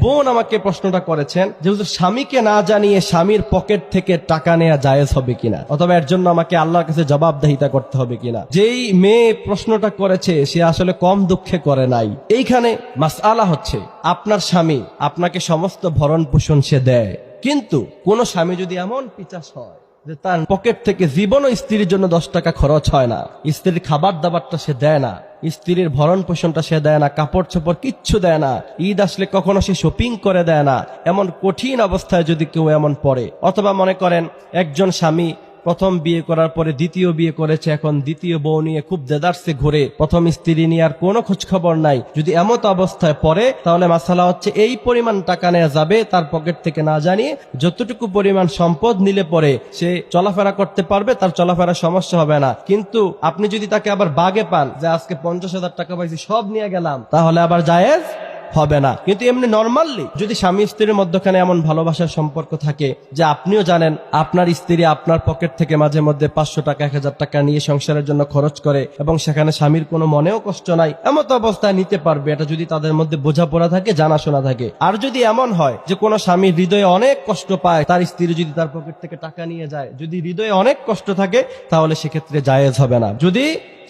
বোন আমাকে প্রশ্নটা করেছেন যে হুজুর, স্বামীকে না জানিয়ে স্বামীর পকেট থেকে টাকা নেওয়া জায়েজ হবে কিনা, অথবা এর জন্য আমাকে আল্লাহর কাছে জবাবদিহিতা করতে হবে কিনা। যেই মেয়ে প্রশ্নটা করেছে সে আসলে কম দুঃখে করে নাই। এইখানে মাসআলা হচ্ছে, আপনার স্বামী আপনাকে সমস্ত ভরণ পোষণ সে দেয়, কিন্তু কোন স্বামী যদি এমন পিচাস হয় যে তার পকেট থেকে জীবনও স্ত্রীর জন্য 10 টাকা খরচ হয় না, স্ত্রীর খাবার দাবারটা সে দেয় না, স্ত্রীর ভরণ পোষণটা সে দেয় না, কাপড় চোপড় কিচ্ছু দেয় না, ঈদ আসলে কখনো সে শপিং করে দেয় না, এমন কঠিন অবস্থায় যদি কেউ এমন পড়ে, অথবা মনে করেন একজন স্বামী প্রথম বিয়ে করার পরে দ্বিতীয় বিয়ে করেছে, এখন দ্বিতীয় বউ নিয়ে খুব দেদারসে ঘুরে, প্রথম স্ত্রী নিয়ে আর কোনো খোঁজ খবর নাই, যদি এমত অবস্থায় পড়ে, তাহলে মাসালা হচ্ছে এই পরিমাণ টাকা নেওয়া যাবে তার পকেট থেকে না জানিয়ে, যতটুকু পরিমাণ সম্পদ নিলে পরে সে চলাফেরা করতে পারবে, তার চলাফেরার সমস্যা হবে না। কিন্তু আপনি যদি তাকে আবার বাগে পান যে আজকে 50,000 টাকা পাইছি সব নিয়ে গেলাম, তাহলে আবার জায়েজ হবে না। কিন্তু এমনি নরমালি যদি স্বামী স্ত্রীর মধ্যখানে এমন ভালোবাসার সম্পর্ক থাকে যে আপনিও জানেন আপনার স্ত্রী আপনার পকেট থেকে মাঝে মধ্যে 500 টাকা 1000 টাকা নিয়ে সংসারের জন্য খরচ করে, এবং সেখানে স্বামীর কোনো মনেও কষ্ট নাই, এমত অবস্থায় নিতে পারবে, এটা যদি তাদের মধ্যে বোঝাপড়া থাকে, জানাশোনা থাকে। আর যদি এমন হয় যে কোনো স্বামীর হৃদয়ে অনেক কষ্ট পায়, তার স্ত্রী যদি তার পকেট থেকে টাকা নিয়ে যায়, যদি হৃদয়ে অনেক কষ্ট থাকে, তাহলে সেক্ষেত্রে জায়েজ হবে না। যদি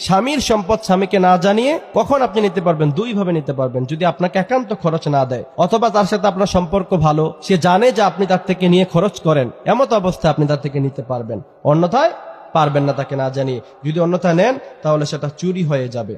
স্বামীর সম্পদ স্বামীকে না জানিয়ে কখন আপনি নিতে পারবেন, দুই ভাবে নিতে পারবেন। যদি আপনাকে একান্ত খরচ না দেয়, অথবা তার সাথে আপনার সম্পর্ক ভালো, সে জানে যে আপনি তার থেকে নিয়ে খরচ করেন, এমত অবস্থায় আপনি তার থেকে নিতে পারবেন, অন্যথায় পারবেন না তাকে না জানিয়ে। যদি অন্যথায় নেন তাহলে সেটা চুরি হয়ে যাবে।